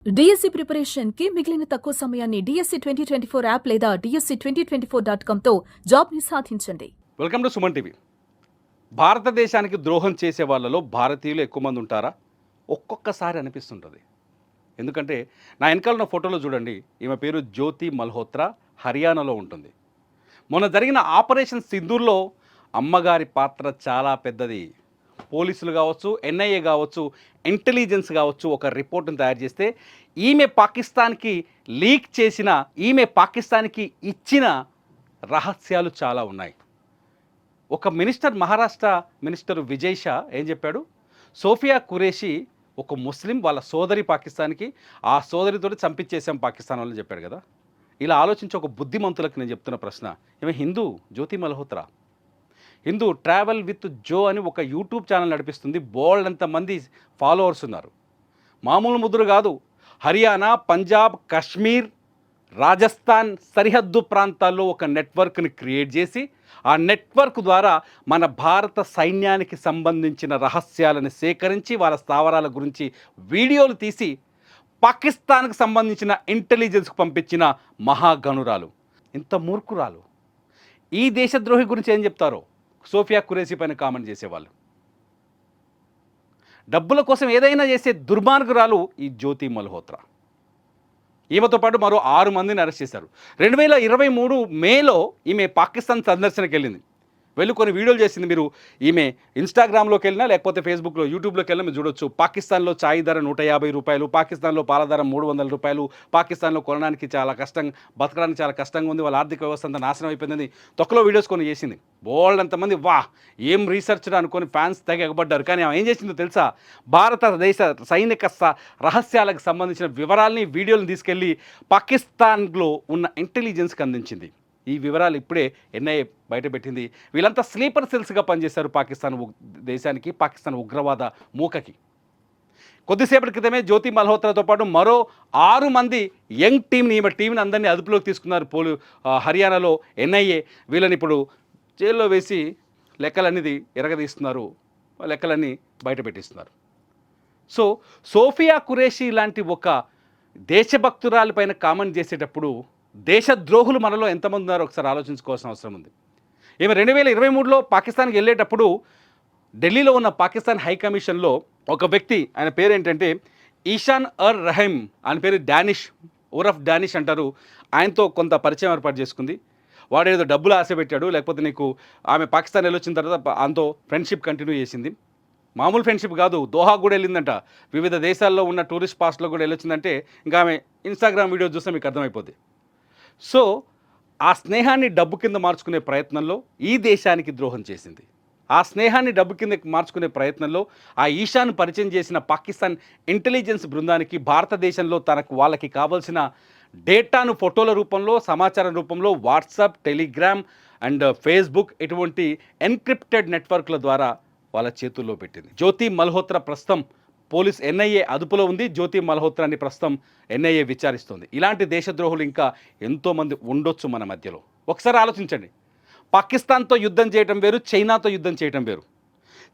DSC preparation కి మిగిలిన తక్కువ సమయాన్ని డిఎస్సి 2024 యాప్ లేదా DSC2024.com తో జాబ్ ని సాధించండి. Welcome to Suman TV. భారతదేశానికి ద్రోహం చేసే వాళ్ళలో భారతీయులు ఎక్కువ మంది ఉంటారా? ఒక్కొక్కసారి అనిపిస్తుంటుంది. ఎందుకంటే నా వెనకాల ఉన్న ఫోటోలో చూడండి, ఈమె పేరు జ్యోతి మల్హోత్రా, హర్యానాలో ఉంటుంది. మొన్న జరిగిన ఆపరేషన్ సింధూర్లో అమ్మగారి పాత్ర చాలా పెద్దది. పోలీసులు కావచ్చు, ఎన్ఐఏ కావచ్చు, ఇంటెలిజెన్స్ కావచ్చు, ఒక రిపోర్ట్ని తయారు చేస్తే ఈమె పాకిస్తాన్కి లీక్ చేసిన, ఈమె పాకిస్తాన్కి ఇచ్చిన రహస్యాలు చాలా ఉన్నాయి. ఒక మినిస్టర్, మహారాష్ట్ర మినిస్టర్ విజయ్ షా ఏం చెప్పాడు? సోఫియా ఖురేషీ ఒక ముస్లిం, వాళ్ళ సోదరి పాకిస్తాన్కి, ఆ సోదరితో చంపించేసాం పాకిస్తాన్ వాళ్ళని చెప్పాడు కదా. ఇలా ఆలోచించి ఒక బుద్ధిమంతులకు నేను చెప్తున్న ప్రశ్న, ఈమె హిందూ, జ్యోతి Malhotra Hindu. Travel with Jo అని ఒక యూట్యూబ్ ఛానల్ నడిపిస్తుంది. బోల్డ్ అంతమంది ఫాలోవర్స్ ఉన్నారు. మామూలు ముద్ర కాదు. హర్యానా, పంజాబ్, కాశ్మీర్, రాజస్థాన్ సరిహద్దు ప్రాంతాల్లో ఒక నెట్వర్క్ని క్రియేట్ చేసి, ఆ నెట్వర్క్ ద్వారా మన భారత సైన్యానికి సంబంధించిన రహస్యాలను సేకరించి, వాళ్ళ స్థావరాల గురించి వీడియోలు తీసి పాకిస్తాన్కి సంబంధించిన ఇంటెలిజెన్స్కు పంపించిన మహాగణురాలు. ఇంత మూర్ఖురాలు ఈ దేశద్రోహి గురించి ఏం చెప్తారో సోఫియా ఖురేషీ పైన కామెంట్ చేసేవాళ్ళు. డబ్బుల కోసం ఏదైనా చేసే దుర్మార్గురాలు ఈ జ్యోతి మల్హోత్రా. ఈమెతో పాటు మరో 6 మందిని అరెస్ట్ చేశారు. 2023 మేలో ఈమె పాకిస్తాన్ సందర్శనకు వెళ్ళింది. వెళ్ళి కొన్ని వీడియోలు చేసింది. మీరు ఈమె ఇన్స్టాగ్రామ్లోకి వెళ్ళినా లేకపోతే ఫేస్బుక్లో, యూట్యూబ్లోకి వెళ్ళినా మీరు చూడొచ్చు. పాకిస్తాన్లో ఛాయ్ ధర 150 రూపాయలు, పాకిస్తాన్లో పాల ధర 300 రూపాయలు, పాకిస్తాన్లో కొనడానికి చాలా కష్టం, బతకడానికి చాలా కష్టంగా ఉంది, వాళ్ళ ఆర్థిక వ్యవస్థ అంతా నాశనం అయిపోయిందని తొక్కలో వీడియోస్ కొన్ని చేసింది. బోల్డ్ అంతమంది వా ఏం రీసెర్చ్ అనుకొని ఫ్యాన్స్ తెగ ఎగబడ్డారు. కానీ ఆమె ఏం చేసిందో తెలుసా? భారతదేశ సైనిక రహస్యాలకు సంబంధించిన వివరాలని, వీడియోలను తీసుకెళ్ళి పాకిస్తాన్లో ఉన్న ఇంటెలిజెన్స్కి అందించింది. ఈ వివరాలు ఇప్పుడే ఎన్ఐఏ బయటపెట్టింది. వీళ్ళంతా స్లీపర్ సెల్స్గా పనిచేశారు పాకిస్తాన్ దేశానికి, పాకిస్తాన్ ఉగ్రవాద మూకకి. కొద్దిసేపటి క్రితమే జ్యోతి మల్హోత్రాతో పాటు మరో 6 మంది యంగ్ టీంని, ఈమె టీంని అందరినీ అదుపులోకి తీసుకున్నారు హర్యానాలో ఎన్ఐఏ. వీళ్ళని ఇప్పుడు జైల్లో వేసి లెక్కలన్నీ ఎరగదీస్తున్నారు, లెక్కలన్నీ బయటపెట్టిస్తున్నారు. సో సోఫియా ఖురేషీ లాంటి ఒక దేశభక్తురాలిపైన కామెంట్ చేసేటప్పుడు దేశద్రోహులు మనలో ఎంతమంది ఉన్నారో ఒకసారి ఆలోచించుకోవాల్సిన అవసరం ఉంది. ఈమె 2023లో పాకిస్తాన్కి వెళ్ళేటప్పుడు ఢిల్లీలో ఉన్న పాకిస్తాన్ హై కమిషన్లో ఒక వ్యక్తి, ఆయన పేరు ఏంటంటే ఈషాన్ అర్ రహీం, ఆయన పేరు డానిష్, ఉరఫ్ డానిష్ అంటారు. ఆయనతో కొంత పరిచయం ఏర్పాటు చేసుకుంది. వాడు ఏదో డబ్బులు ఆశ పెట్టాడు, లేకపోతే నీకు ఆమె పాకిస్తాన్ వెళ్ళొచ్చిన తర్వాత ఆయనతో ఫ్రెండ్షిప్ కంటిన్యూ చేసింది. మామూలు ఫ్రెండ్షిప్ కాదు, దోహా కూడా వెళ్ళిందంట. వివిధ దేశాల్లో ఉన్న టూరిస్ట్ పాస్ట్లో కూడా వెళ్ళొచ్చిందంటే ఇంకా ఆమె ఇన్స్టాగ్రామ్ వీడియో చూస్తే మీకు అర్థమైపోద్ది. సో ఆ స్నేహాన్ని డబ్బు కింద మార్చుకునే ప్రయత్నంలో ఈ దేశానికి ద్రోహం చేసింది. ఆ స్నేహాన్ని డబ్బు కింద మార్చుకునే ప్రయత్నంలో ఆ ఈషాను పరిచయం చేసిన పాకిస్తాన్ ఇంటెలిజెన్స్ బృందానికి భారతదేశంలో వాళ్ళకి కావాల్సిన డేటాను ఫోటోల రూపంలో, సమాచారం రూపంలో వాట్సాప్, టెలిగ్రామ్ అండ్ ఫేస్బుక్ ఇటువంటి ఎన్క్రిప్టెడ్ నెట్వర్క్ల ద్వారా వాళ్ళ చేతుల్లో పెట్టింది. జ్యోతి మల్హోత్రా ప్రస్తుతం పోలీస్ ఎన్ఐఏ అదుపులో ఉంది. జ్యోతి మల్హోత్రాని ప్రస్తుతం ఎన్ఐఏ విచారిస్తుంది. ఇలాంటి దేశద్రోహులు ఇంకా ఎంతోమంది ఉండొచ్చు మన మధ్యలో. ఒకసారి ఆలోచించండి. పాకిస్తాన్తో యుద్ధం చేయడం వేరు, చైనాతో యుద్ధం చేయడం వేరు.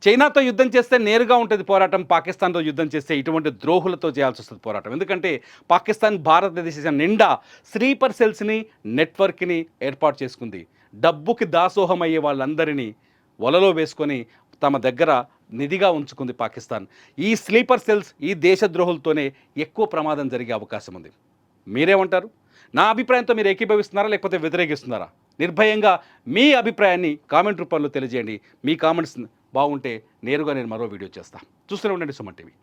చైనాతో యుద్ధం చేస్తే నేరుగా ఉంటుంది పోరాటం, పాకిస్తాన్తో యుద్ధం చేస్తే ఇటువంటి ద్రోహులతో చేయాల్సి వస్తుంది పోరాటం. ఎందుకంటే పాకిస్తాన్ భారతదేశం నిండా స్లీపర్ సెల్స్ని, నెట్వర్క్ని ఏర్పాటు చేసుకుంది. డబ్బుకి దాసోహం అయ్యే వాళ్ళందరినీ వలలో వేసుకొని తమ దగ్గర నిధిగా ఉంచుకుంది పాకిస్తాన్. ఈ స్లీపర్ సెల్స్, ఈ దేశద్రోహులతోనే ఎక్కువ ప్రమాదం జరిగే అవకాశం ఉంది. మీరేమంటారు? నా అభిప్రాయంతో మీరు ఏకీభవిస్తున్నారా లేకపోతే వ్యతిరేకిస్తున్నారా? నిర్భయంగా మీ అభిప్రాయాన్ని కామెంట్ రూపంలో తెలియజేయండి. మీ కామెంట్స్ బాగుంటే నేరుగా నేను మరో వీడియో చేస్తాను. చూస్తూనే ఉండండి సుమన్ టీవీ.